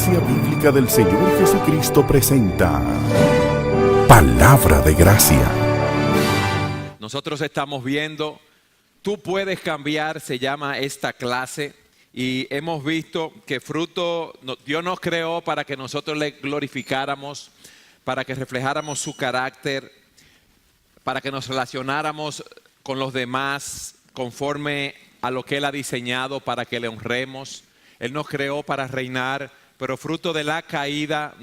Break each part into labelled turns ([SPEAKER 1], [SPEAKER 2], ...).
[SPEAKER 1] Iglesia Bíblica del Señor Jesucristo presenta Palabra de Gracia.
[SPEAKER 2] Nosotros estamos viendo Tú puedes cambiar, se llama esta clase, y hemos visto que Dios nos creó para que nosotros le glorificáramos, para que reflejáramos su carácter, para que nos relacionáramos con los demás conforme a lo que Él ha diseñado para que le honremos. Él nos creó para reinar, pero fruto de la caída,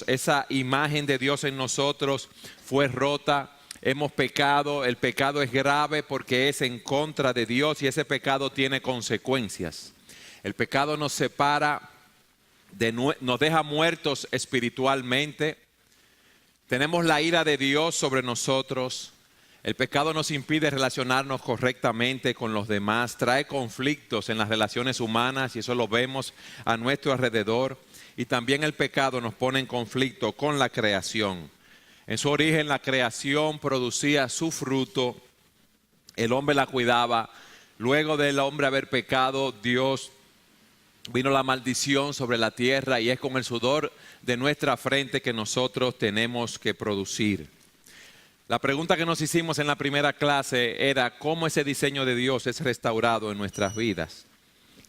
[SPEAKER 2] esa imagen de Dios en nosotros fue rota. Hemos pecado, el pecado es grave porque es en contra de Dios y ese pecado tiene consecuencias. El pecado nos separa, nos deja muertos espiritualmente. Tenemos la ira de Dios sobre nosotros. El pecado nos impide relacionarnos correctamente con los demás, trae conflictos en las relaciones humanas y eso lo vemos a nuestro alrededor. Y también el pecado nos pone en conflicto con la creación. En su origen la creación producía su fruto, el hombre la cuidaba. Luego del hombre haber pecado, vino la maldición sobre la tierra y es con el sudor de nuestra frente que nosotros tenemos que producir. La pregunta que nos hicimos en la primera clase era cómo ese diseño de Dios es restaurado en nuestras vidas.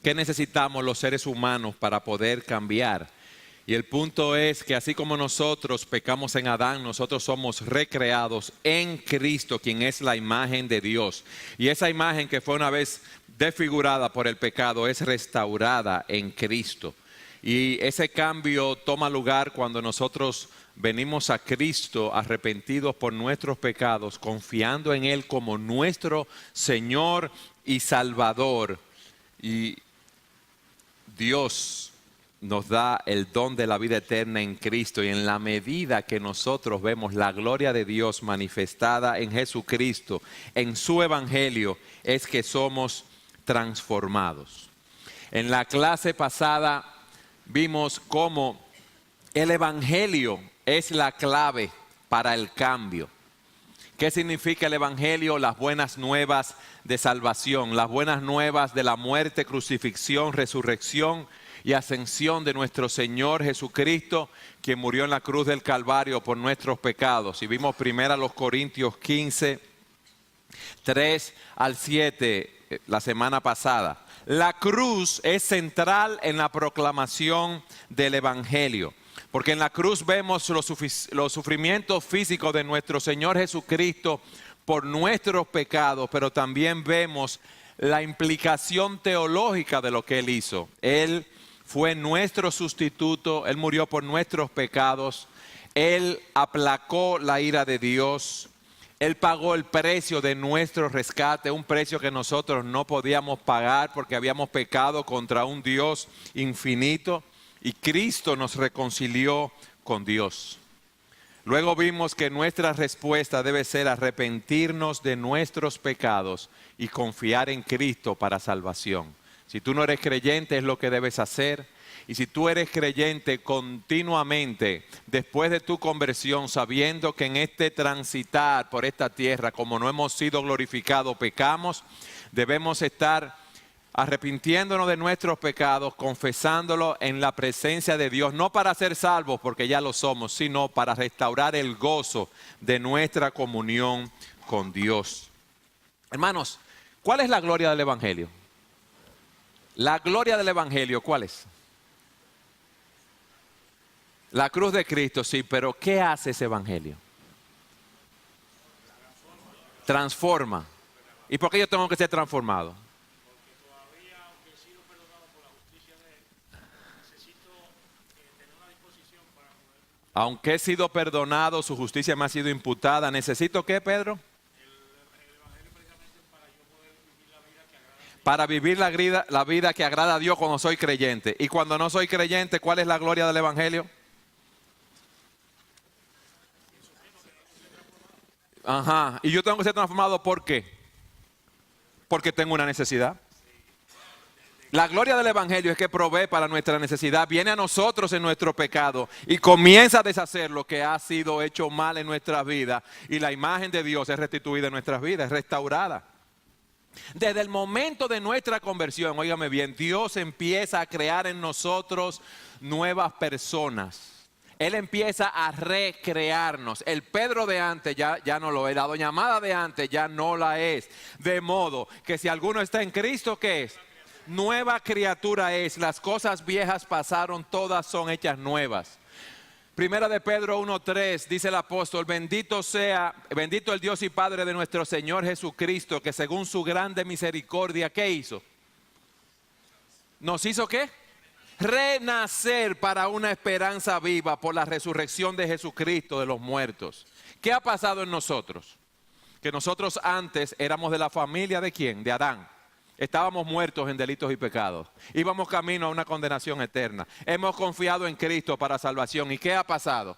[SPEAKER 2] ¿Qué necesitamos los seres humanos para poder cambiar? Y el punto es que así como nosotros pecamos en Adán, nosotros somos recreados en Cristo, quien es la imagen de Dios. Y esa imagen que fue una vez desfigurada por el pecado es restaurada en Cristo. Y ese cambio toma lugar cuando nosotros venimos a Cristo arrepentidos por nuestros pecados, confiando en Él como nuestro Señor y Salvador. Y Dios nos da el don de la vida eterna en Cristo y en la medida que nosotros vemos la gloria de Dios manifestada en Jesucristo, en su evangelio, es que somos transformados. En la clase pasada vimos cómo el evangelio es la clave para el cambio. ¿Qué significa el evangelio? Las buenas nuevas de salvación, las buenas nuevas de la muerte, crucifixión, resurrección y ascensión de nuestro Señor Jesucristo, quien murió en la cruz del Calvario por nuestros pecados. Y vimos primero los Corintios 15, 3 al 7 la semana pasada. La cruz es central en la proclamación del evangelio. Porque en la cruz vemos los sufrimientos físicos de nuestro Señor Jesucristo por nuestros pecados, pero también vemos la implicación teológica de lo que Él hizo. Él fue nuestro sustituto, Él murió por nuestros pecados, Él aplacó la ira de Dios, Él pagó el precio de nuestro rescate, un precio que nosotros no podíamos pagar porque habíamos pecado contra un Dios infinito. Y Cristo nos reconcilió con Dios. Luego vimos que nuestra respuesta debe ser arrepentirnos de nuestros pecados y confiar en Cristo para salvación. Si tú no eres creyente es lo que debes hacer. Y si tú eres creyente continuamente, después de tu conversión, sabiendo que en este transitar por esta tierra, como no hemos sido glorificados, pecamos, debemos estar arrepintiéndonos de nuestros pecados, confesándolo en la presencia de Dios, no para ser salvos porque ya lo somos, sino para restaurar el gozo de nuestra comunión con Dios. Hermanos, ¿cuál es la gloria del evangelio? La gloria del evangelio, ¿cuál es? La cruz de Cristo, sí, pero ¿qué hace ese evangelio? Transforma. ¿Y por qué yo tengo que ser transformado? Aunque he sido perdonado, su justicia me ha sido imputada. ¿Necesito qué, Pedro?
[SPEAKER 3] El evangelio precisamente para yo poder vivir la vida que agrada.
[SPEAKER 2] Para vivir la vida que agrada a Dios cuando soy creyente. Y cuando no soy creyente, ¿cuál es la gloria del evangelio? Ajá. Y yo tengo que ser transformado, ¿por qué? Porque tengo una necesidad. La gloria del evangelio es que provee para nuestra necesidad, viene a nosotros en nuestro pecado y comienza a deshacer lo que ha sido hecho mal en nuestras vidas y la imagen de Dios es restituida en nuestras vidas, es restaurada. Desde el momento de nuestra conversión, óigame bien, Dios empieza a crear en nosotros nuevas personas. Él empieza a recrearnos. El Pedro de antes ya no lo es. La doña Amada de antes ya no la es. De modo que si alguno está en Cristo, ¿qué es? Nueva criatura es. Las cosas viejas pasaron, todas son hechas nuevas. Primera de Pedro 1:3 dice el apóstol: bendito el Dios y Padre de nuestro Señor Jesucristo, que según su grande misericordia, ¿qué hizo? ¿Nos hizo qué? Renacer para una esperanza viva por la resurrección de Jesucristo de los muertos. ¿Qué ha pasado en nosotros? Que nosotros antes éramos de la familia ¿de quién? De Adán. Estábamos muertos en delitos y pecados. Íbamos camino a una condenación eterna. Hemos confiado en Cristo para salvación. ¿Y qué ha pasado?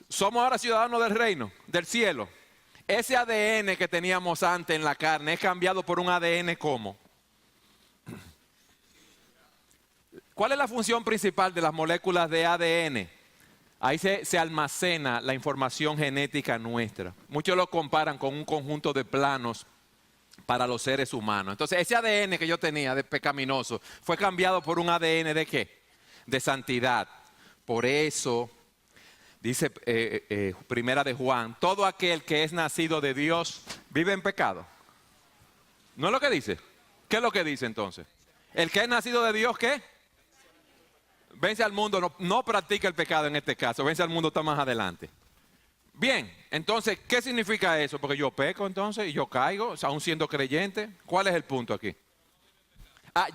[SPEAKER 2] Somos ahora ciudadanos del reino, del cielo. Ese ADN que teníamos antes en la carne es cambiado por un ADN ¿cómo? ¿Cuál es la función principal de las moléculas de ADN? Ahí se almacena la información genética nuestra. Muchos lo comparan con un conjunto de planos para los seres humanos. Entonces, ese ADN que yo tenía de pecaminoso fue cambiado por un ADN ¿de qué? De santidad. Por eso, dice Primera de Juan, todo aquel que es nacido de Dios vive en pecado. ¿No es lo que dice? ¿Qué es lo que dice entonces? El que es nacido de Dios, ¿qué? Vence al mundo, no practica el pecado en este caso. Vence al mundo, está más adelante. Bien, entonces, ¿qué significa eso? Porque yo peco entonces y yo caigo, aún siendo creyente. ¿Cuál es el punto aquí?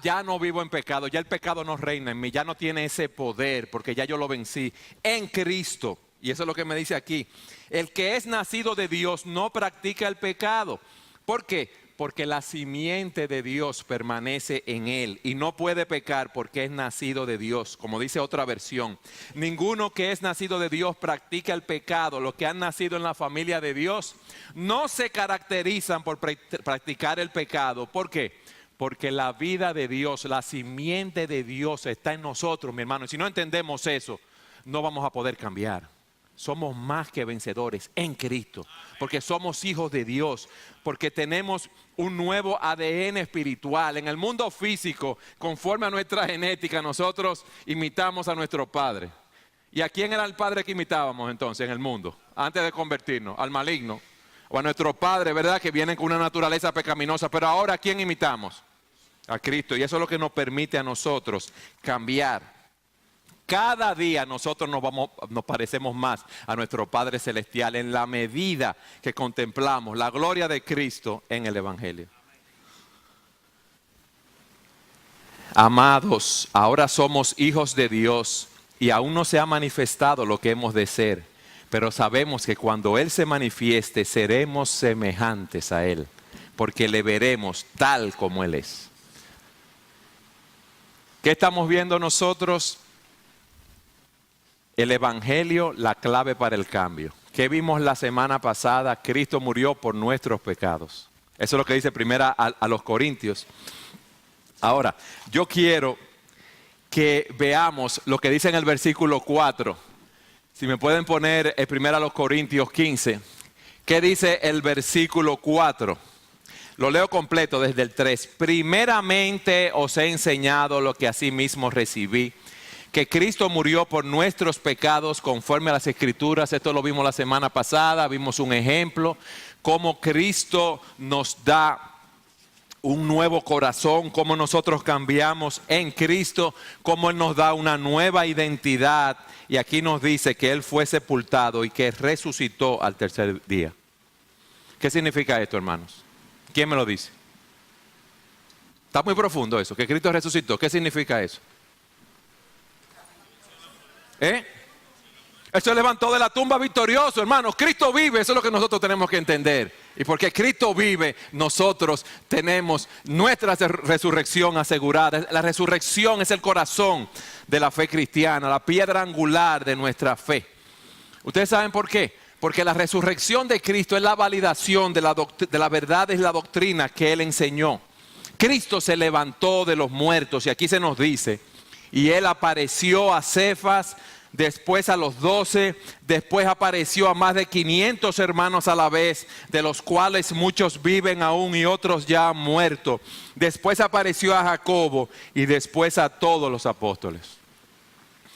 [SPEAKER 2] Ya no vivo en pecado, ya el pecado no reina en mí, ya no tiene ese poder, porque ya yo lo vencí en Cristo. Y eso es lo que me dice aquí. El que es nacido de Dios no practica el pecado. ¿Por qué? Porque la simiente de Dios permanece en él y no puede pecar porque es nacido de Dios. Como dice otra versión, ninguno que es nacido de Dios practica el pecado. Los que han nacido en la familia de Dios no se caracterizan por practicar el pecado. ¿Por qué? Porque la vida de Dios, la simiente de Dios está en nosotros, mi hermano. Y si no entendemos eso, no vamos a poder cambiar. Somos más que vencedores en Cristo, porque somos hijos de Dios, porque tenemos un nuevo ADN espiritual. En el mundo físico, conforme a nuestra genética, nosotros imitamos a nuestro Padre. ¿Y a quién era el Padre que imitábamos entonces en el mundo? Antes de convertirnos, al maligno, o a nuestro Padre, ¿verdad? Que vienen con una naturaleza pecaminosa. Pero ahora, ¿a quién imitamos? A Cristo. Y eso es lo que nos permite a nosotros cambiar. Cada día nosotros nos parecemos más a nuestro Padre Celestial en la medida que contemplamos la gloria de Cristo en el Evangelio. Amados, ahora somos hijos de Dios y aún no se ha manifestado lo que hemos de ser, pero sabemos que cuando Él se manifieste seremos semejantes a Él, porque le veremos tal como Él es. ¿Qué estamos viendo nosotros? El Evangelio, la clave para el cambio. ¿Qué vimos la semana pasada? Cristo murió por nuestros pecados. Eso es lo que dice primera a los Corintios. Ahora, yo quiero que veamos lo que dice en el versículo 4. Si me pueden poner primera a los Corintios 15. ¿Qué dice el versículo 4? Lo leo completo desde el 3. Primeramente os he enseñado lo que asimismo recibí, que Cristo murió por nuestros pecados conforme a las Escrituras. Esto lo vimos la semana pasada, vimos un ejemplo, cómo Cristo nos da un nuevo corazón, cómo nosotros cambiamos en Cristo, cómo Él nos da una nueva identidad. Y aquí nos dice que Él fue sepultado y que resucitó al tercer día. ¿Qué significa esto, hermanos? ¿Quién me lo dice? Está muy profundo eso, que Cristo resucitó. ¿Qué significa eso? Él se levantó de la tumba victorioso, hermanos. Cristo vive, eso es lo que nosotros tenemos que entender. Y porque Cristo vive, nosotros tenemos nuestra resurrección asegurada. La resurrección es el corazón de la fe cristiana, la piedra angular de nuestra fe. ¿Ustedes saben por qué? Porque la resurrección de Cristo es la validación de la verdad, es la doctrina que Él enseñó. Cristo se levantó de los muertos y aquí se nos dice, y Él apareció a Cefas, después a los 12, después apareció a más de 500 hermanos a la vez, de los cuales muchos viven aún y otros ya han muerto. Después apareció a Jacobo y después a todos los apóstoles.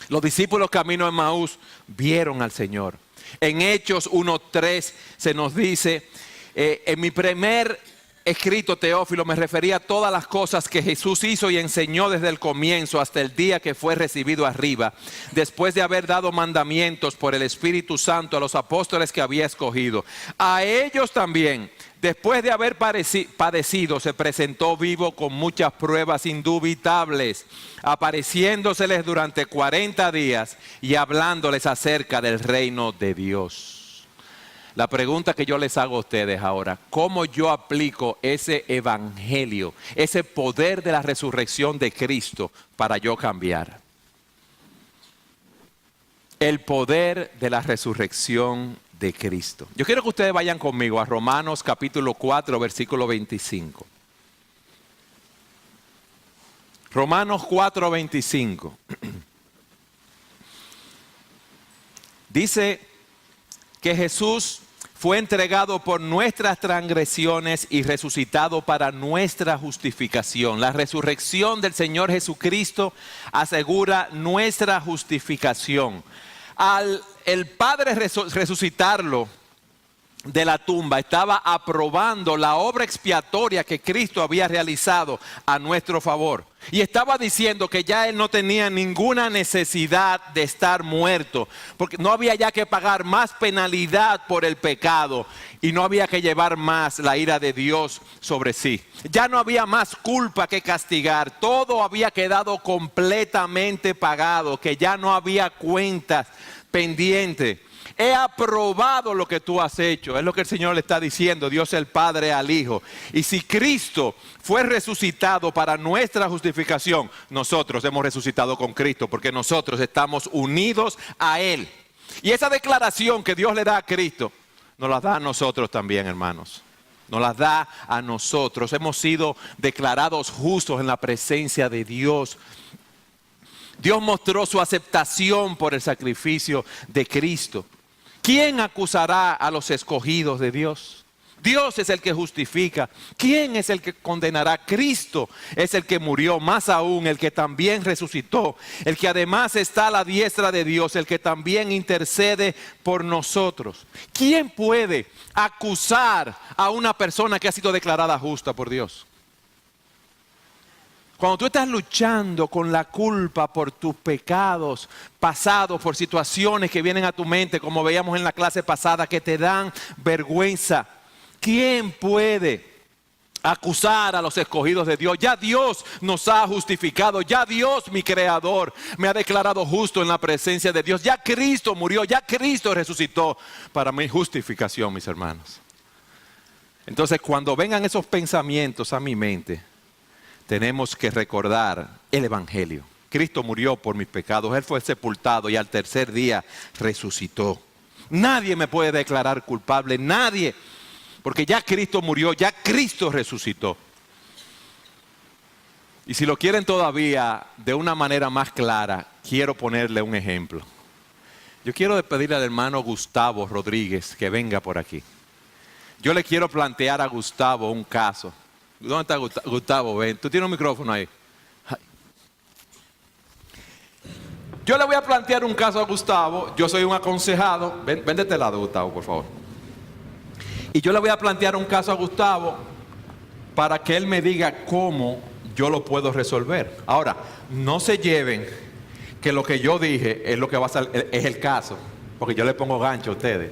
[SPEAKER 2] Los discípulos camino a Emaús vieron al Señor. En Hechos 1:3 se nos dice, en mi primer escrito, Teófilo, me refería a todas las cosas que Jesús hizo y enseñó desde el comienzo hasta el día que fue recibido arriba, después de haber dado mandamientos por el Espíritu Santo a los apóstoles que había escogido. A ellos también, después de haber padecido, se presentó vivo con muchas pruebas indubitables, apareciéndoseles durante 40 días y hablándoles acerca del reino de Dios. La pregunta que yo les hago a ustedes ahora, ¿cómo yo aplico ese evangelio, ese poder de la resurrección de Cristo para yo cambiar? El poder de la resurrección de Cristo. Yo quiero que ustedes vayan conmigo a Romanos capítulo 4, versículo 25. Romanos 4, 25. Dice que Jesús fue entregado por nuestras transgresiones y resucitado para nuestra justificación. La resurrección del Señor Jesucristo asegura nuestra justificación. Al el Padre resucitarlo de la tumba, estaba aprobando la obra expiatoria que Cristo había realizado a nuestro favor. Y estaba diciendo que ya Él no tenía ninguna necesidad de estar muerto, porque no había ya que pagar más penalidad por el pecado y no había que llevar más la ira de Dios sobre sí. Ya no había más culpa que castigar, todo había quedado completamente pagado, que ya no había cuentas pendientes. He aprobado lo que tú has hecho. Es lo que el Señor le está diciendo, Dios el Padre al Hijo. Y si Cristo fue resucitado para nuestra justificación, nosotros hemos resucitado con Cristo, porque nosotros estamos unidos a Él. Y esa declaración que Dios le da a Cristo, nos la da a nosotros también, hermanos. Nos la da a nosotros. Hemos sido declarados justos en la presencia de Dios. Dios mostró su aceptación por el sacrificio de Cristo. ¿Quién acusará a los escogidos de Dios? Dios es el que justifica. ¿Quién es el que condenará? Cristo es el que murió, más aún el que también resucitó, el que además está a la diestra de Dios, el que también intercede por nosotros. ¿Quién puede acusar a una persona que ha sido declarada justa por Dios? Cuando tú estás luchando con la culpa por tus pecados pasados, por situaciones que vienen a tu mente, como veíamos en la clase pasada, que te dan vergüenza, ¿quién puede acusar a los escogidos de Dios? Ya Dios nos ha justificado, ya Dios, mi creador, me ha declarado justo en la presencia de Dios. Ya Cristo murió, ya Cristo resucitó para mi justificación, mis hermanos. Entonces, cuando vengan esos pensamientos a mi mente, tenemos que recordar el evangelio. Cristo murió por mis pecados, Él fue sepultado y al tercer día resucitó. Nadie me puede declarar culpable, nadie, porque ya Cristo murió, ya Cristo resucitó. Y si lo quieren todavía de una manera más clara, quiero ponerle un ejemplo. Yo quiero pedirle al hermano Gustavo Rodríguez que venga por aquí. Yo le quiero plantear a Gustavo un caso. ¿Dónde está Gustavo? Ven, tú tienes un micrófono ahí. Yo le voy a plantear un caso a Gustavo. Yo soy un aconsejado. Ven de este lado, Gustavo, por favor. Y yo le voy a plantear un caso a Gustavo para que él me diga cómo yo lo puedo resolver. Ahora, no se lleven que lo que yo dije es lo que va a ser, es el caso, porque yo le pongo gancho a ustedes.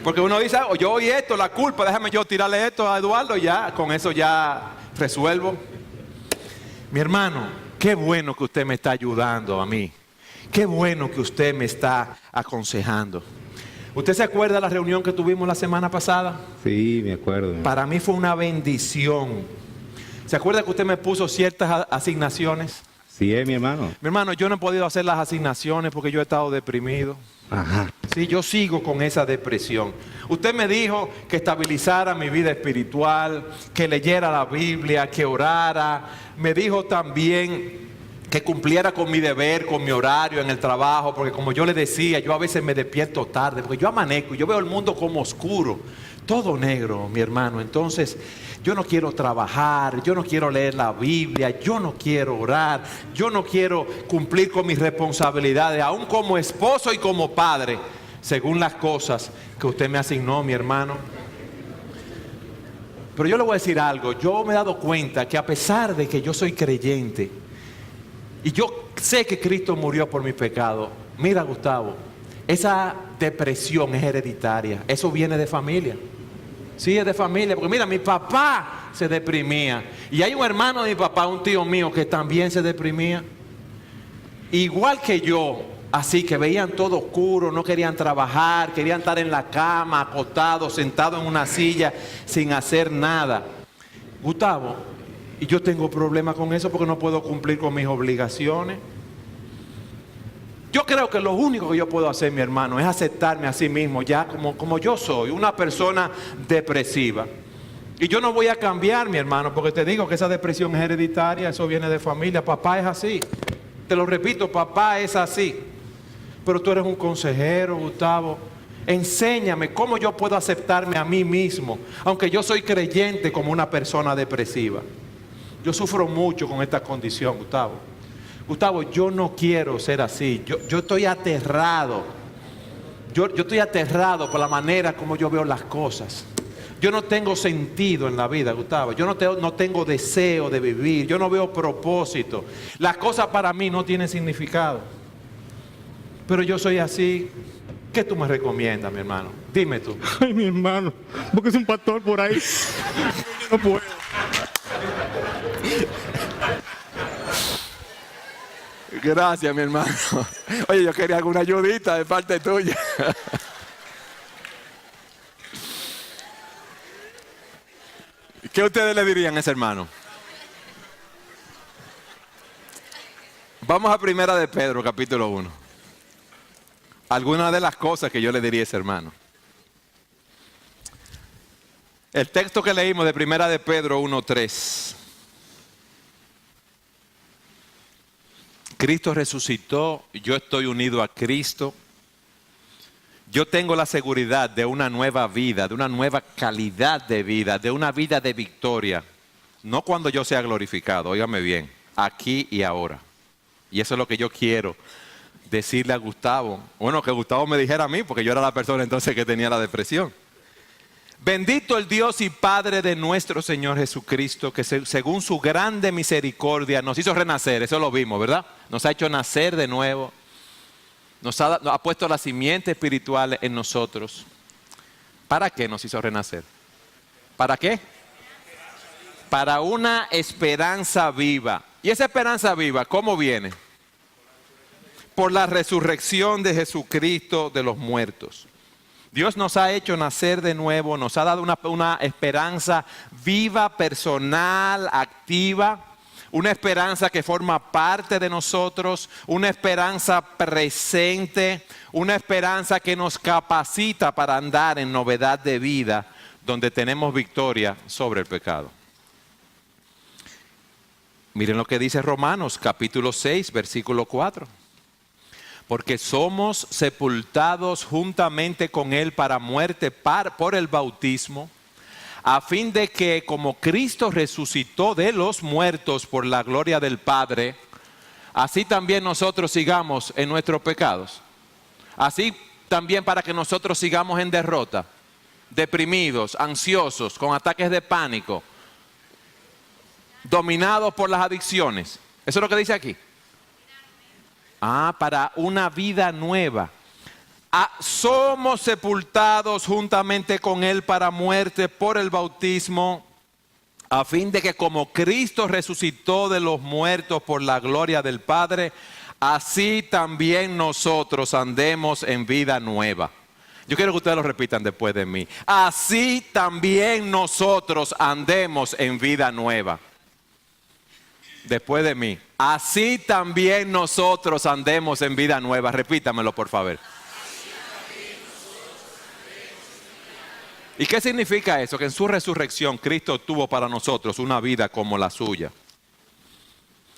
[SPEAKER 2] Porque uno dice, oh, yo oí esto, la culpa, déjame yo tirarle esto a Eduardo y ya, con eso ya resuelvo. Mi hermano, qué bueno que usted me está ayudando a mí. Qué bueno que usted me está aconsejando. ¿Usted se acuerda de la reunión que tuvimos la semana pasada?
[SPEAKER 4] Sí, me acuerdo.
[SPEAKER 2] Para mí fue una bendición. ¿Se acuerda que usted me puso ciertas asignaciones?
[SPEAKER 4] Sí, mi hermano.
[SPEAKER 2] Mi hermano, yo no he podido hacer las asignaciones porque yo he estado deprimido.
[SPEAKER 4] Ajá.
[SPEAKER 2] Sí, yo sigo con esa depresión. Usted me dijo que estabilizara mi vida espiritual, que leyera la Biblia, que orara. Me dijo también que cumpliera con mi deber, con mi horario en el trabajo, porque como yo le decía, yo a veces me despierto tarde, porque yo amanezco y yo veo el mundo como oscuro, todo negro, mi hermano. Entonces, yo no quiero trabajar, yo no quiero leer la Biblia, yo no quiero orar, yo no quiero cumplir con mis responsabilidades, aún como esposo y como padre, según las cosas que usted me asignó, mi hermano. Pero yo le voy a decir algo, yo me he dado cuenta que a pesar de que yo soy creyente, y yo sé que Cristo murió por mi pecado, mira, Gustavo, esa depresión es hereditaria, eso viene de familia. Sí, es de familia, porque mira, mi papá se deprimía. Y hay un hermano de mi papá, un tío mío, que también se deprimía. Igual que yo, así que veían todo oscuro, no querían trabajar, querían estar en la cama, acostados, sentados en una silla, sin hacer nada. Gustavo, y yo tengo problemas con eso porque no puedo cumplir con mis obligaciones. Yo creo que lo único que yo puedo hacer, mi hermano, es aceptarme a sí mismo ya como yo soy, una persona depresiva. Y yo no voy a cambiar, mi hermano, porque te digo que esa depresión es hereditaria, eso viene de familia. Papá es así. Te lo repito, papá es así. Pero tú eres un consejero, Gustavo. Enséñame cómo yo puedo aceptarme a mí mismo, aunque yo soy creyente, como una persona depresiva. Yo sufro mucho con esta condición, Gustavo. Gustavo, yo no quiero ser así. Yo estoy aterrado. Yo estoy aterrado por la manera como yo veo las cosas. Yo no tengo sentido en la vida, Gustavo. Yo no tengo deseo de vivir. Yo no veo propósito. Las cosas para mí no tienen significado. Pero yo soy así. ¿Qué tú me recomiendas, mi hermano? Dime tú.
[SPEAKER 4] Ay, mi hermano, porque es un pastor por ahí. Yo no puedo.
[SPEAKER 2] Gracias, mi hermano. Oye, yo quería alguna ayudita de parte tuya. ¿Qué ustedes le dirían a ese hermano? Vamos a Primera de Pedro, capítulo 1. Algunas de las cosas que yo le diría a ese hermano. El texto que leímos de Primera de Pedro 1:3. Cristo resucitó, yo estoy unido a Cristo. Yo tengo la seguridad de una nueva vida, de una nueva calidad de vida, de una vida de victoria. No cuando yo sea glorificado, óigame bien, aquí y ahora. Y eso es lo que yo quiero decirle a Gustavo. Bueno, que Gustavo me dijera a mí, porque yo era la persona entonces que tenía la depresión. Bendito el Dios y Padre de nuestro Señor Jesucristo, que según su grande misericordia nos hizo renacer, eso lo vimos, ¿verdad? Nos ha hecho nacer de nuevo, nos ha puesto la simiente espiritual en nosotros. ¿Para qué nos hizo renacer? ¿Para qué? Para una esperanza viva. ¿Y esa esperanza viva cómo viene? Por la resurrección de Jesucristo de los muertos. Dios nos ha hecho nacer de nuevo, nos ha dado una esperanza viva, personal, activa, una esperanza que forma parte de nosotros, una esperanza presente, una esperanza que nos capacita para andar en novedad de vida, donde tenemos victoria sobre el pecado. Miren lo que dice Romanos capítulo 6, versículo 4. Porque somos sepultados juntamente con Él para muerte por el bautismo, a fin de que como Cristo resucitó de los muertos por la gloria del Padre, así también nosotros sigamos en nuestros pecados. Así también para que nosotros sigamos en derrota, deprimidos, ansiosos, con ataques de pánico, dominados por las adicciones. Eso es lo que dice aquí. Para una vida nueva. Somos sepultados juntamente con Él para muerte por el bautismo, a fin de que como Cristo resucitó de los muertos por la gloria del Padre, así también nosotros andemos en vida nueva. Yo quiero que ustedes lo repitan después de mí. Así también nosotros andemos en vida nueva. Después de mí. Así también nosotros andemos en vida nueva. Repítamelo, por favor. ¿Y qué significa eso? Que en su resurrección Cristo tuvo para nosotros una vida como la suya.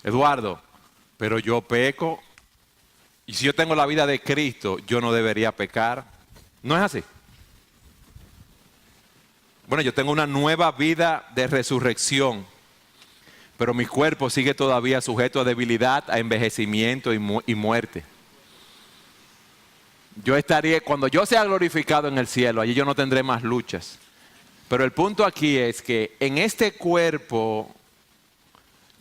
[SPEAKER 2] Eduardo, pero yo peco. Y si yo tengo la vida de Cristo, yo no debería pecar. ¿No es así? Bueno, yo tengo una nueva vida de resurrección, pero mi cuerpo sigue todavía sujeto a debilidad, a envejecimiento y muerte. Yo estaría, cuando yo sea glorificado en el cielo, allí yo no tendré más luchas. Pero el punto aquí es que en este cuerpo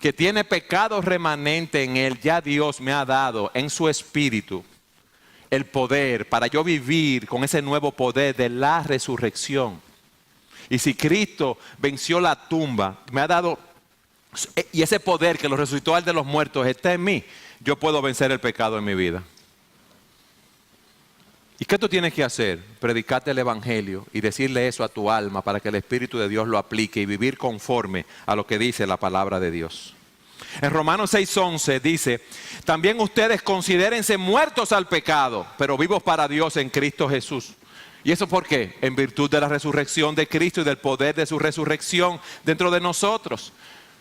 [SPEAKER 2] que tiene pecado remanente en él, ya Dios me ha dado en su espíritu el poder para yo vivir con ese nuevo poder de la resurrección. Y si Cristo venció la tumba, me ha dado, y ese poder que lo resucitó al de los muertos está en mí, yo puedo vencer el pecado en mi vida. ¿Y qué tú tienes que hacer? Predicarte el Evangelio y decirle eso a tu alma para que el Espíritu de Dios lo aplique y vivir conforme a lo que dice la palabra de Dios. En Romanos 6:11 dice, también ustedes considérense muertos al pecado, pero vivos para Dios en Cristo Jesús. ¿Y eso por qué? En virtud de la resurrección de Cristo y del poder de su resurrección dentro de nosotros.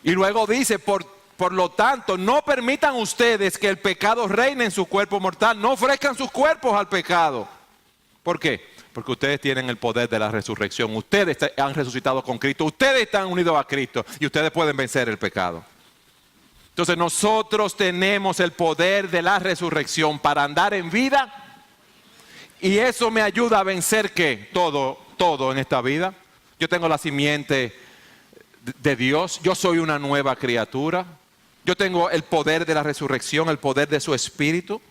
[SPEAKER 2] Y luego dice, por lo tanto, no permitan ustedes que el pecado reine en su cuerpo mortal. No ofrezcan sus cuerpos al pecado. ¿Por qué? Porque ustedes tienen el poder de la resurrección. Ustedes han resucitado con Cristo. Ustedes están unidos a Cristo y ustedes pueden vencer el pecado. Entonces nosotros tenemos el poder de la resurrección para andar en vida. Y eso me ayuda a vencer ¿qué? Todo en esta vida. Yo tengo la simiente de Dios. Yo soy una nueva criatura. Yo tengo el poder de la resurrección, el poder de su espíritu.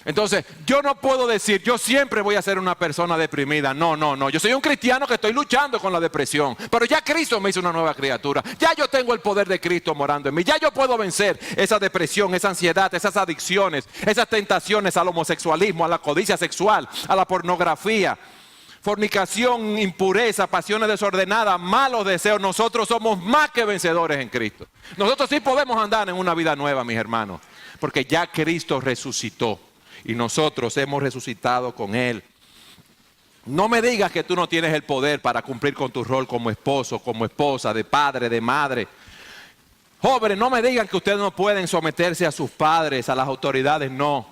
[SPEAKER 2] Entonces, yo no puedo decir, yo siempre voy a ser una persona deprimida. No. Yo soy un cristiano que estoy luchando con la depresión. Pero ya Cristo me hizo una nueva criatura. Ya yo tengo el poder de Cristo morando en mí. Ya yo puedo vencer esa depresión, esa ansiedad, esas adicciones, esas tentaciones al homosexualismo, a la codicia sexual, a la pornografía, fornicación, impureza, pasiones desordenadas, malos deseos. Nosotros somos más que vencedores en Cristo. Nosotros sí podemos andar en una vida nueva, mis hermanos, porque ya Cristo resucitó. Y nosotros hemos resucitado con Él. No me digas que tú no tienes el poder para cumplir con tu rol como esposo, como esposa, de padre, de madre. Jóvenes, no me digan que ustedes no pueden someterse a sus padres, a las autoridades. No.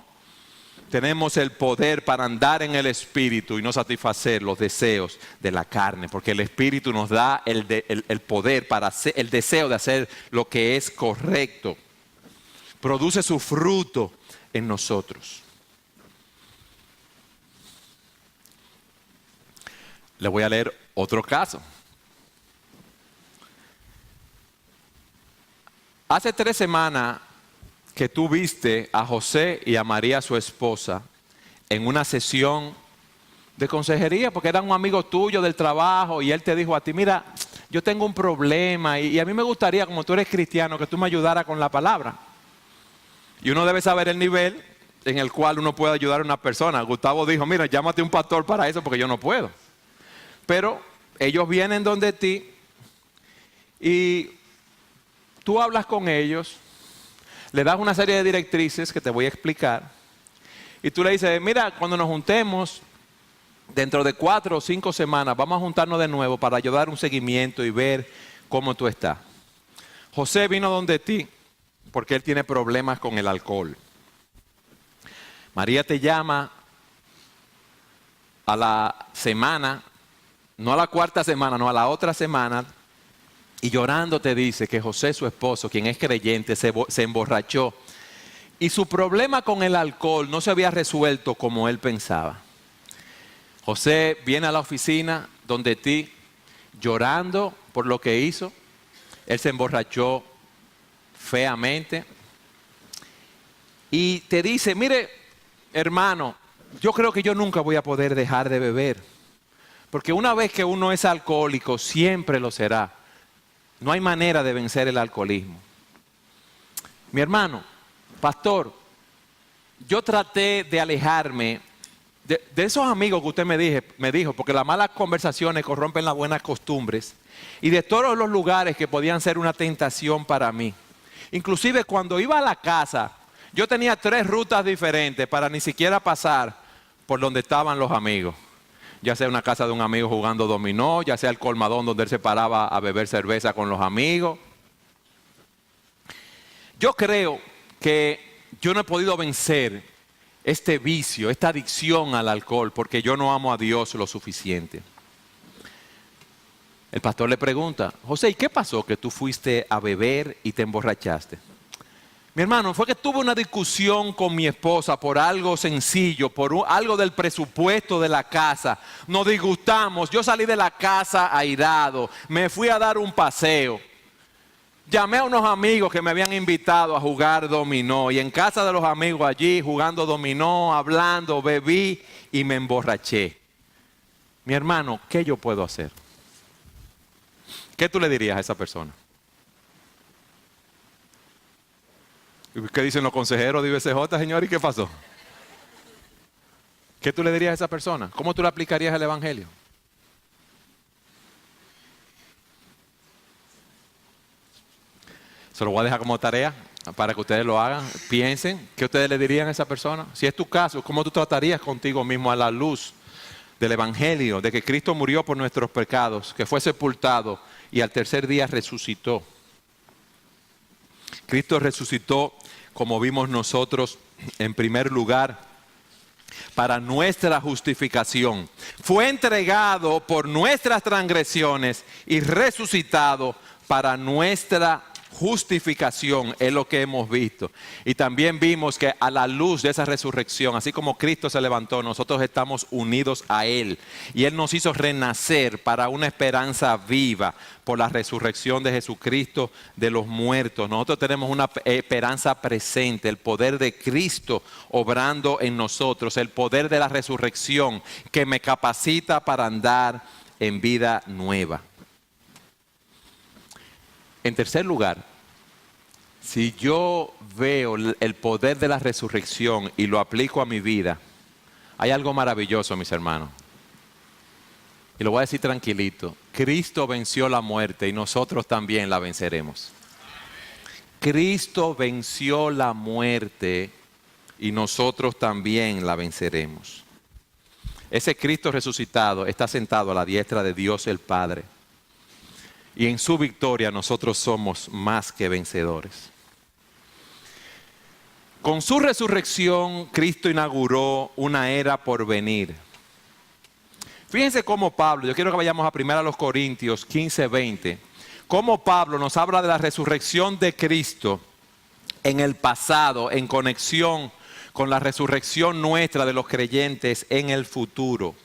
[SPEAKER 2] Tenemos el poder para andar en el Espíritu y no satisfacer los deseos de la carne. Porque el Espíritu nos da el poder para hacer, el deseo de hacer lo que es correcto. Produce su fruto en nosotros. Le voy a leer otro caso. Hace 3 semanas que tú viste a José y a María, su esposa, en una sesión de consejería, porque eran un amigo tuyo del trabajo y él te dijo a ti, mira, yo tengo un problema y a mí me gustaría, como tú eres cristiano, que tú me ayudaras con la palabra. Y uno debe saber el nivel en el cual uno puede ayudar a una persona. Gustavo dijo, mira, llámate un pastor para eso porque yo no puedo. Pero ellos vienen donde ti y tú hablas con ellos, le das una serie de directrices que te voy a explicar y tú le dices, mira, cuando nos juntemos dentro de 4 o 5 semanas vamos a juntarnos de nuevo para ayudar un seguimiento y ver cómo tú estás. José vino donde ti porque él tiene problemas con el alcohol. María te llama a la semana, no a la 4ª semana, no a la otra semana, y llorando te dice que José, su esposo, quien es creyente, se emborrachó. Y su problema con el alcohol no se había resuelto como él pensaba. José viene a la oficina donde ti, llorando por lo que hizo. Él se emborrachó feamente. Y te dice, mire, hermano, yo creo que yo nunca voy a poder dejar de beber. Porque una vez que uno es alcohólico, siempre lo será. No hay manera de vencer el alcoholismo. Mi hermano, pastor, yo traté de alejarme de esos amigos que usted me dijo, porque las malas conversaciones corrompen las buenas costumbres, y de todos los lugares que podían ser una tentación para mí. Inclusive cuando iba a la casa, yo tenía 3 rutas diferentes para ni siquiera pasar por donde estaban los amigos. Ya sea una casa de un amigo jugando dominó, ya sea el colmadón donde él se paraba a beber cerveza con los amigos. Yo creo que yo no he podido vencer este vicio, esta adicción al alcohol, porque yo no amo a Dios lo suficiente. El pastor le pregunta, José, ¿y qué pasó que tú fuiste a beber y te emborrachaste? Mi hermano, fue que tuve una discusión con mi esposa por algo sencillo, algo del presupuesto de la casa. Nos disgustamos, yo salí de la casa airado, me fui a dar un paseo. Llamé a unos amigos que me habían invitado a jugar dominó y en casa de los amigos allí jugando dominó, hablando, bebí y me emborraché. Mi hermano, ¿qué yo puedo hacer? ¿Qué tú le dirías a esa persona? ¿Qué dicen los consejeros de IBCJ, señor? ¿Y qué pasó? ¿Qué tú le dirías a esa persona? ¿Cómo tú le aplicarías el evangelio? Se lo voy a dejar como tarea para que ustedes lo hagan. Piensen, ¿qué ustedes le dirían a esa persona? Si es tu caso, ¿cómo tú tratarías contigo mismo a la luz del evangelio, de que Cristo murió por nuestros pecados, que fue sepultado y al tercer día resucitó? Cristo resucitó, como vimos nosotros, en primer lugar, para nuestra justificación. Fue entregado por nuestras transgresiones y resucitado para nuestra justificación, es lo que hemos visto. Y también vimos que a la luz de esa resurrección, así como Cristo se levantó, nosotros estamos unidos a Él. Y Él nos hizo renacer para una esperanza viva por la resurrección de Jesucristo de los muertos. Nosotros tenemos una esperanza presente, el poder de Cristo obrando en nosotros, el poder de la resurrección que me capacita para andar en vida nueva. En tercer lugar, si yo veo el poder de la resurrección y lo aplico a mi vida, hay algo maravilloso, mis hermanos. Y lo voy a decir tranquilito. Cristo venció la muerte y nosotros también la venceremos. Cristo venció la muerte y nosotros también la venceremos. Ese Cristo resucitado está sentado a la diestra de Dios el Padre. Y en su victoria nosotros somos más que vencedores. Con su resurrección, Cristo inauguró una era por venir. Fíjense cómo Pablo, yo quiero que vayamos a 1 Corintios 15:20, cómo Pablo nos habla de la resurrección de Cristo en el pasado, en conexión con la resurrección nuestra de los creyentes en el futuro.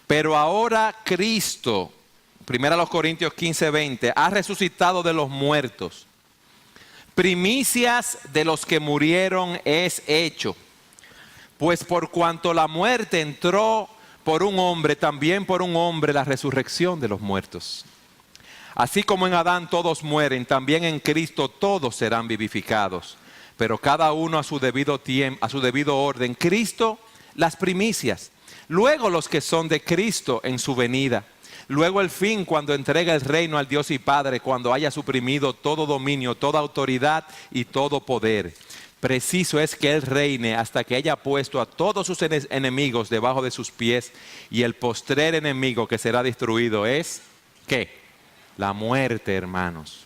[SPEAKER 2] Pero ahora Cristo, 1 Corintios 15:20, ha resucitado de los muertos. Primicias de los que murieron es hecho. Pues por cuanto la muerte entró por un hombre, también por un hombre la resurrección de los muertos. Así como en Adán todos mueren, también en Cristo todos serán vivificados. Pero cada uno a su debido tiempo, a su debido orden. Cristo las primicias. Luego los que son de Cristo en su venida. Luego el fin, cuando entrega el reino al Dios y Padre, cuando haya suprimido todo dominio, toda autoridad y todo poder. Preciso es que Él reine hasta que haya puesto a todos sus enemigos debajo de sus pies. Y el postrer enemigo que será destruido es, ¿qué? La muerte, hermanos.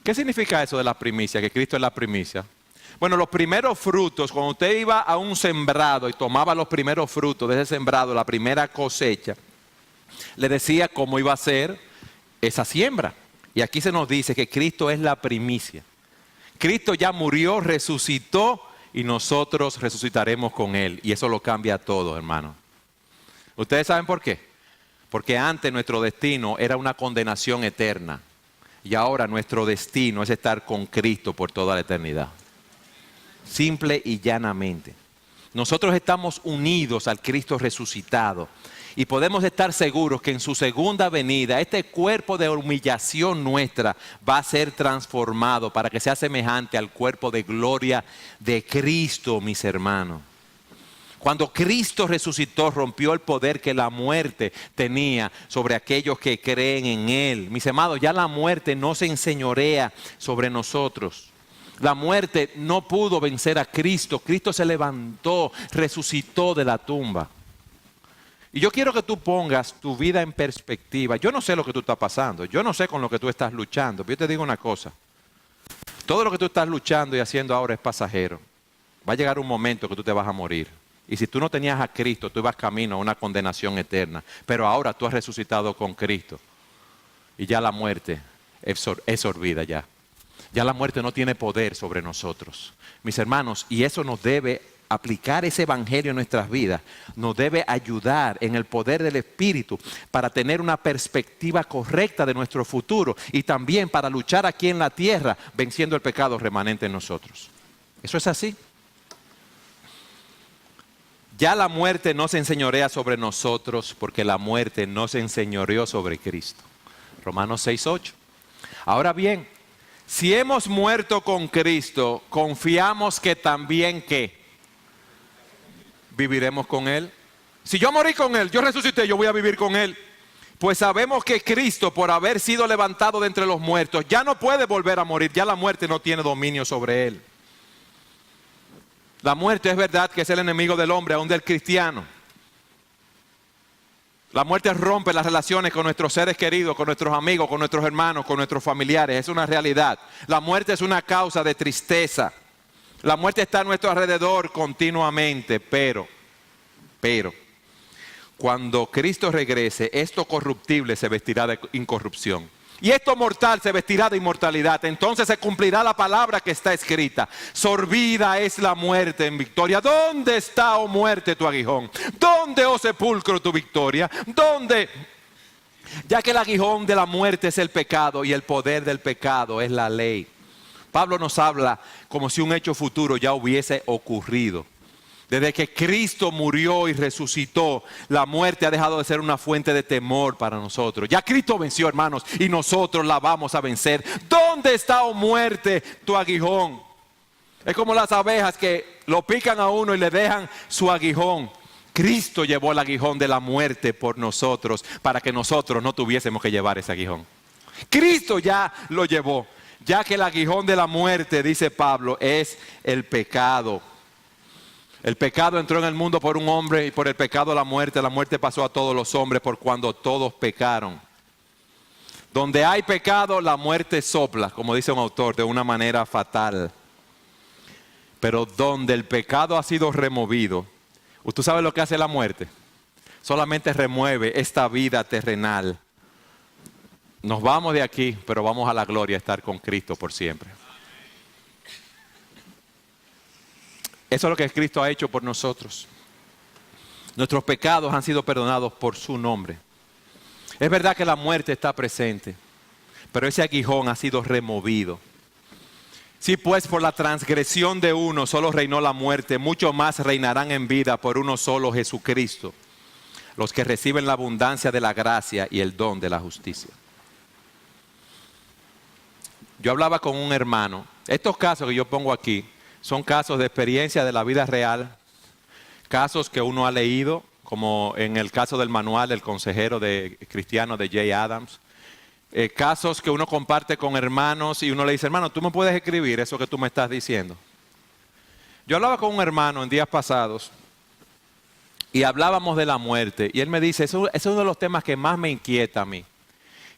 [SPEAKER 2] ¿Qué significa eso de la primicia? Que Cristo es la primicia. Bueno, los primeros frutos, cuando usted iba a un sembrado y tomaba los primeros frutos de ese sembrado, la primera cosecha, le decía cómo iba a ser esa siembra. Y aquí se nos dice que Cristo es la primicia. Cristo ya murió, resucitó y nosotros resucitaremos con Él. Y eso lo cambia todo, hermano. ¿Ustedes saben por qué? Porque antes nuestro destino era una condenación eterna. Y ahora nuestro destino es estar con Cristo por toda la eternidad. Simple y llanamente. Nosotros estamos unidos al Cristo resucitado. Y podemos estar seguros que en su segunda venida, este cuerpo de humillación nuestra va a ser transformado para que sea semejante al cuerpo de gloria de Cristo, mis hermanos. Cuando Cristo resucitó, rompió el poder que la muerte tenía sobre aquellos que creen en Él. Mis amados, ya la muerte no se enseñorea sobre nosotros. La muerte no pudo vencer a Cristo. Cristo se levantó, resucitó de la tumba. Y yo quiero que tú pongas tu vida en perspectiva. Yo no sé lo que tú estás pasando. Yo no sé con lo que tú estás luchando. Pero yo te digo una cosa. Todo lo que tú estás luchando y haciendo ahora es pasajero. Va a llegar un momento que tú te vas a morir. Y si tú no tenías a Cristo, tú ibas camino a una condenación eterna. Pero ahora tú has resucitado con Cristo. Y ya la muerte es olvida ya. Ya la muerte no tiene poder sobre nosotros. Mis hermanos, y eso nos debe aplicar ese evangelio en nuestras vidas. Nos debe ayudar en el poder del Espíritu para tener una perspectiva correcta de nuestro futuro. Y también para luchar aquí en la tierra venciendo el pecado remanente en nosotros. Eso es así. Ya la muerte no se enseñorea sobre nosotros porque la muerte no se enseñoreó sobre Cristo. Romanos 6:8. Ahora bien, si hemos muerto con Cristo, confiamos que también ¿qué? Viviremos con Él. Si yo morí con Él, yo resucité, yo voy a vivir con Él. Pues sabemos que Cristo, por haber sido levantado de entre los muertos, ya no puede volver a morir. Ya la muerte no tiene dominio sobre Él. La muerte es verdad que es el enemigo del hombre, aún del cristiano. La muerte rompe las relaciones con nuestros seres queridos, con nuestros amigos, con nuestros hermanos, con nuestros familiares. Es una realidad. La muerte es una causa de tristeza. La muerte está a nuestro alrededor continuamente, pero, cuando Cristo regrese, esto corruptible se vestirá de incorrupción. Y esto mortal se vestirá de inmortalidad. Entonces se cumplirá la palabra que está escrita. Sorbida es la muerte en victoria. ¿Dónde está, oh muerte, tu aguijón? ¿Dónde, oh sepulcro, tu victoria? ¿Dónde? Ya que el aguijón de la muerte es el pecado y el poder del pecado es la ley. Pablo nos habla como si un hecho futuro ya hubiese ocurrido. Desde que Cristo murió y resucitó, la muerte ha dejado de ser una fuente de temor para nosotros. Ya Cristo venció, hermanos, y nosotros la vamos a vencer. ¿Dónde está, oh muerte, tu aguijón? Es como las abejas que lo pican a uno y le dejan su aguijón. Cristo llevó el aguijón de la muerte por nosotros para que nosotros no tuviésemos que llevar ese aguijón. Cristo ya lo llevó. Ya que el aguijón de la muerte, dice Pablo, es el pecado. El pecado entró en el mundo por un hombre y por el pecado la muerte pasó a todos los hombres por cuando todos pecaron. Donde hay pecado, la muerte sopla, como dice un autor, de una manera fatal. Pero donde el pecado ha sido removido, ¿usted sabe lo que hace la muerte? Solamente remueve esta vida terrenal. Nos vamos de aquí, pero vamos a la gloria a estar con Cristo por siempre. Eso es lo que Cristo ha hecho por nosotros. Nuestros pecados han sido perdonados por su nombre. Es verdad que la muerte está presente, pero ese aguijón ha sido removido. Si pues por la transgresión de uno solo reinó la muerte, mucho más reinarán en vida por uno solo, Jesucristo, los que reciben la abundancia de la gracia y el don de la justicia. Yo hablaba con un hermano. Estos casos que yo pongo aquí son casos de experiencia de la vida real, casos que uno ha leído, como en el caso del manual del consejero cristiano de Jay Adams, casos que uno comparte con hermanos y uno le dice, hermano, ¿tú me puedes escribir eso que tú me estás diciendo? Yo hablaba con un hermano en días pasados y hablábamos de la muerte y él me dice, eso es uno de los temas que más me inquieta a mí.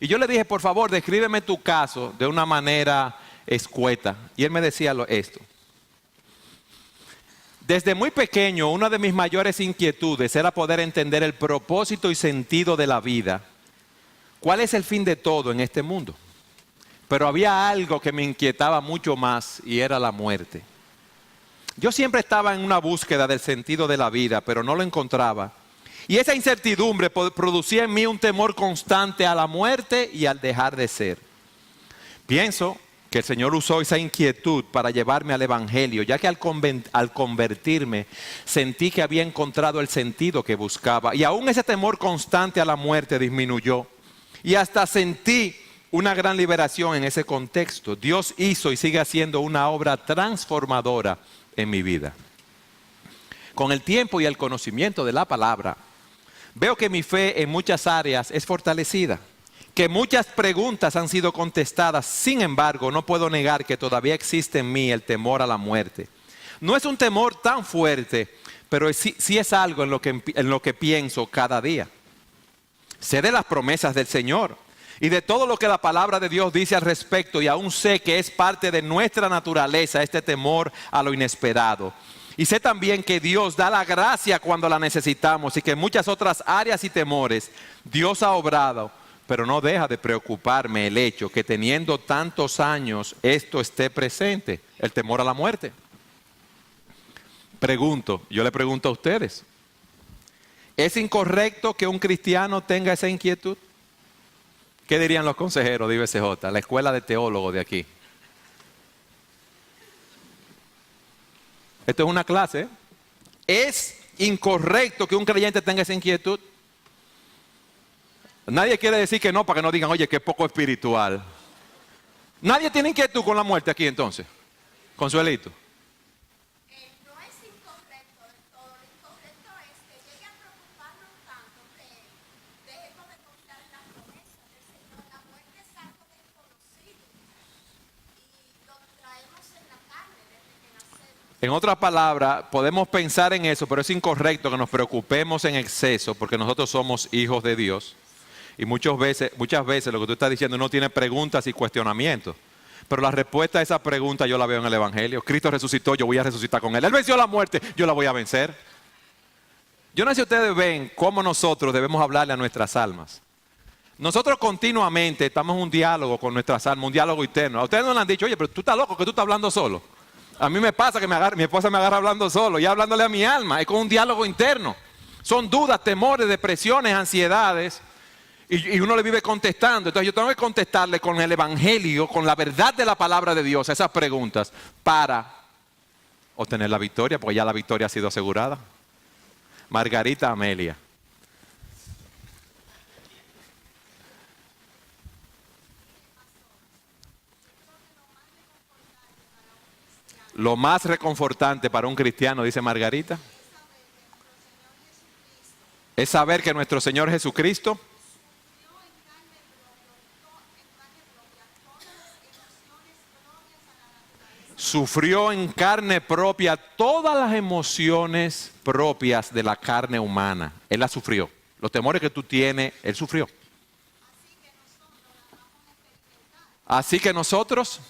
[SPEAKER 2] Y yo le dije, por favor, descríbeme tu caso de una manera escueta. Y él me decía esto. Desde muy pequeño, una de mis mayores inquietudes era poder entender el propósito y sentido de la vida. ¿Cuál es el fin de todo en este mundo? Pero había algo que me inquietaba mucho más y era la muerte. Yo siempre estaba en una búsqueda del sentido de la vida, pero no lo encontraba. Y esa incertidumbre producía en mí un temor constante a la muerte y al dejar de ser. Pienso que el Señor usó esa inquietud para llevarme al Evangelio, ya que al convertirme sentí que había encontrado el sentido que buscaba. Y aún ese temor constante a la muerte disminuyó. Y hasta sentí una gran liberación en ese contexto. Dios hizo y sigue haciendo una obra transformadora en mi vida. Con el tiempo y el conocimiento de la palabra, veo que mi fe en muchas áreas es fortalecida, que muchas preguntas han sido contestadas. Sin embargo, no puedo negar que todavía existe en mí el temor a la muerte. No es un temor tan fuerte, pero sí es algo en lo que pienso cada día. Sé de las promesas del Señor Y de todo lo que la palabra de Dios dice al respecto, y aún sé que es parte de nuestra naturaleza este temor a lo inesperado. Y sé también que Dios da la gracia cuando la necesitamos y que en muchas otras áreas y temores Dios ha obrado, pero no deja de preocuparme el hecho que teniendo tantos años esto esté presente, el temor a la muerte. Yo le pregunto a ustedes, ¿es incorrecto que un cristiano tenga esa inquietud? ¿Qué dirían los consejeros de IBCJ, la escuela de teólogos de aquí? Esto es una clase, ¿eh? ¿Es incorrecto que un creyente tenga esa inquietud? Nadie quiere decir que no para que no digan, oye, qué poco espiritual. Nadie tiene inquietud con la muerte aquí entonces. Consuelito.
[SPEAKER 5] No es incorrecto del todo. Lo incorrecto es que llegue a preocuparnos tanto que dejemos de confiar en la promesa del Señor. La muerte es algo desconocido y lo traemos en la carne desde que nacemos.
[SPEAKER 2] En otras palabras, podemos pensar en eso, pero es incorrecto que nos preocupemos en exceso porque nosotros somos hijos de Dios. Y muchas veces lo que tú estás diciendo no tiene preguntas y cuestionamientos. Pero la respuesta a esa pregunta yo la veo en el Evangelio. Cristo resucitó, yo voy a resucitar con Él. Él venció la muerte, yo la voy a vencer. Yo no sé si ustedes ven cómo nosotros debemos hablarle a nuestras almas. Nosotros continuamente estamos en un diálogo con nuestras almas, un diálogo interno. A ustedes no le han dicho, oye, pero tú estás loco, que tú estás hablando solo. A mí me pasa que mi esposa me agarra hablando solo y hablándole a mi alma. Es con un diálogo interno. Son dudas, temores, depresiones, ansiedades. Y uno le vive contestando. Entonces yo tengo que contestarle con el Evangelio, con la verdad de la palabra de Dios, a esas preguntas para obtener la victoria, porque ya la victoria ha sido asegurada. Margarita Amelia. Lo más reconfortante para un cristiano, dice Margarita, es saber que nuestro Señor Jesucristo sufrió en carne propia todas las emociones propias de la carne humana. Él las sufrió. Los temores que tú tienes, Él sufrió. Así que nosotros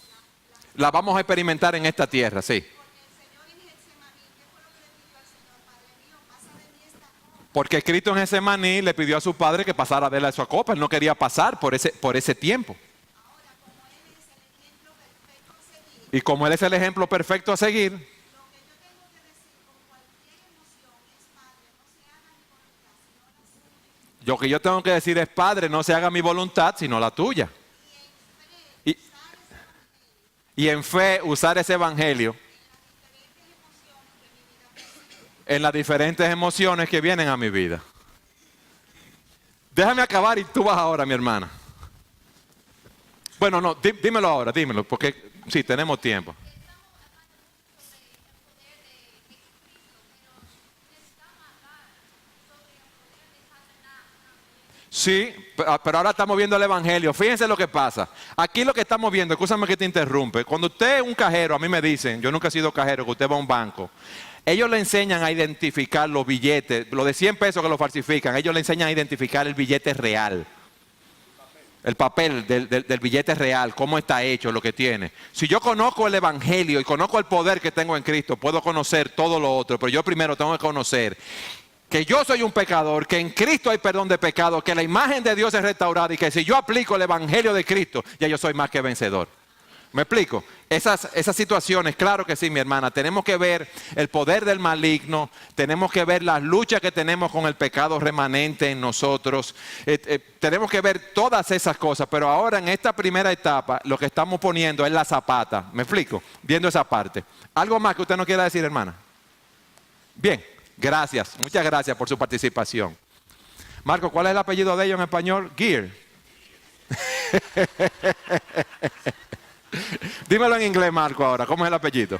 [SPEAKER 2] la vamos a experimentar en esta tierra, sí. Porque Cristo en Getsemaní le pidió a su Padre que pasara de él a esa copa. Él no quería pasar por ese tiempo. Y como Él es el ejemplo perfecto a seguir, lo que yo tengo que decir es, Padre, no se haga mi voluntad, sino la tuya. Y en fe usar ese evangelio en las diferentes emociones que vienen a mi vida. Déjame acabar y tú vas ahora, mi hermana. Bueno, no, dímelo ahora, dímelo, porque sí, tenemos tiempo. Sí, pero ahora estamos viendo el Evangelio. Fíjense lo que pasa. Aquí lo que estamos viendo, escúchame que te interrumpe. Cuando usted es un cajero, a mí me dicen, yo nunca he sido cajero, que usted va a un banco. Ellos le enseñan a identificar los billetes, los de 100 pesos que lo falsifican. Ellos le enseñan a identificar el billete real. El papel del billete real, cómo está hecho, lo que tiene. Si yo conozco el Evangelio y conozco el poder que tengo en Cristo, puedo conocer todo lo otro. Pero yo primero tengo que conocer que yo soy un pecador, que en Cristo hay perdón de pecado, que la imagen de Dios es restaurada y que si yo aplico el Evangelio de Cristo, ya yo soy más que vencedor. ¿Me explico? Esas situaciones, claro que sí, mi hermana. Tenemos que ver el poder del maligno, tenemos que ver las luchas que tenemos con el pecado remanente en nosotros. Tenemos que ver todas esas cosas, pero ahora en esta primera etapa lo que estamos poniendo es la zapata. ¿Me explico? Viendo esa parte. ¿Algo más que usted no quiera decir, hermana? Bien, gracias. Muchas gracias por su participación. Marco, ¿cuál es el apellido de ellos en español? Gear. Dímelo en inglés, Marco, ahora. ¿Cómo es el apellido?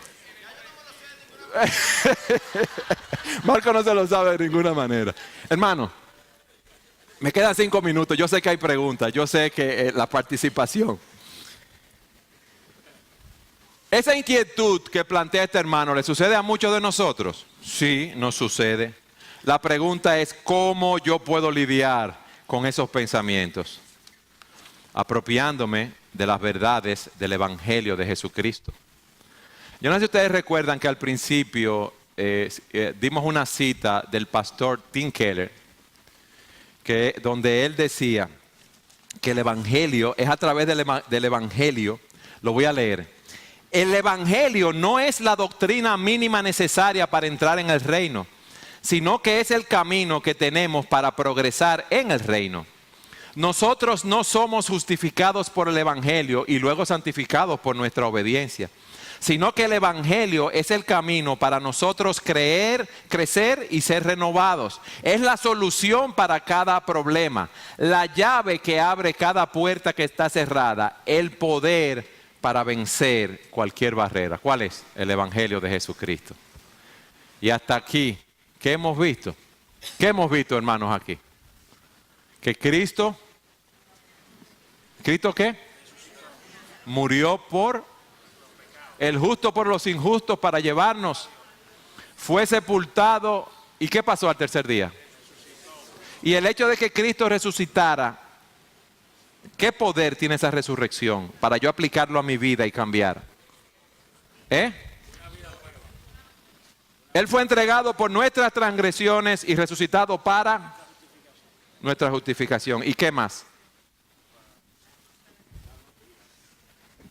[SPEAKER 2] Marco no se lo sabe de ninguna manera. Hermano, me quedan 5 minutos. Yo sé que hay preguntas. Yo sé que la participación. Esa inquietud que plantea este hermano, ¿le sucede a muchos de nosotros? Sí, nos sucede. La pregunta es, ¿cómo yo puedo lidiar con esos pensamientos? apropiándome de las verdades del Evangelio de Jesucristo. Yo no sé si ustedes recuerdan que al principio dimos una cita del pastor Tim Keller, donde él decía que el Evangelio es a través del Evangelio, lo voy a leer. El Evangelio no es la doctrina mínima necesaria para entrar en el reino, sino que es el camino que tenemos para progresar en el reino. Nosotros no somos justificados por el Evangelio y luego santificados por nuestra obediencia, sino que el Evangelio es el camino para nosotros creer, crecer y ser renovados. Es la solución para cada problema, la llave que abre cada puerta que está cerrada, el poder para vencer cualquier barrera. ¿Cuál es? El Evangelio de Jesucristo. Y hasta aquí, ¿qué hemos visto? ¿Qué hemos visto, hermanos, aquí? Que Cristo, ¿Cristo qué? Murió por el justo por los injustos para llevarnos. Fue sepultado. ¿Y qué pasó al tercer día? Y el hecho de que Cristo resucitara, ¿qué poder tiene esa resurrección para yo aplicarlo a mi vida y cambiar? Él fue entregado por nuestras transgresiones y resucitado para nuestra justificación. ¿Y qué más?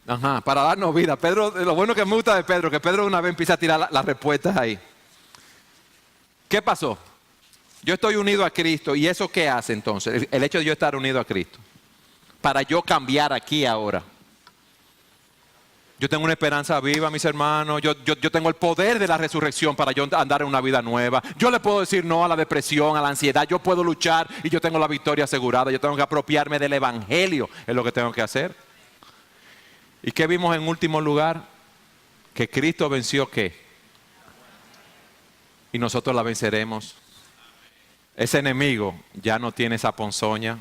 [SPEAKER 2] Ajá, para darnos vida. Pedro, lo bueno que me gusta de Pedro, que Pedro una vez empieza a tirar las respuestas ahí. ¿Qué pasó? Yo estoy unido a Cristo. ¿Y eso qué hace entonces? El hecho de yo estar unido a Cristo. Para yo cambiar aquí ahora. Yo tengo una esperanza viva, mis hermanos. Yo tengo el poder de la resurrección para yo andar en una vida nueva. Yo le puedo decir no a la depresión, a la ansiedad. Yo puedo luchar y yo tengo la victoria asegurada. Yo tengo que apropiarme del Evangelio. Es lo que tengo que hacer. ¿Y qué vimos en último lugar? Que Cristo venció ¿qué? Y nosotros la venceremos. Ese enemigo ya no tiene esa ponzoña.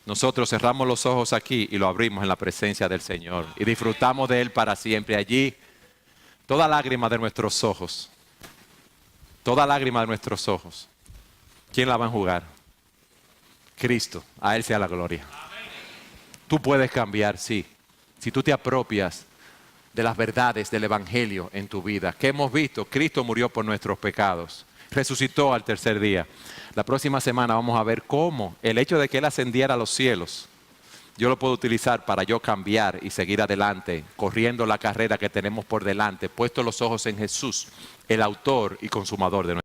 [SPEAKER 2] Nosotros cerramos los ojos aquí y lo abrimos en la presencia del Señor. Y disfrutamos de Él para siempre. Allí, toda lágrima de nuestros ojos, toda lágrima de nuestros ojos, ¿quién la va a enjugar? Cristo. A Él sea la gloria. Tú puedes cambiar, sí. Si tú te apropias de las verdades del Evangelio en tu vida. ¿Qué hemos visto? Cristo murió por nuestros pecados. Resucitó al tercer día. La próxima semana vamos a ver cómo el hecho de que Él ascendiera a los cielos, yo lo puedo utilizar para yo cambiar y seguir adelante, corriendo la carrera que tenemos por delante, puesto los ojos en Jesús, el autor y consumador de nuestra vida.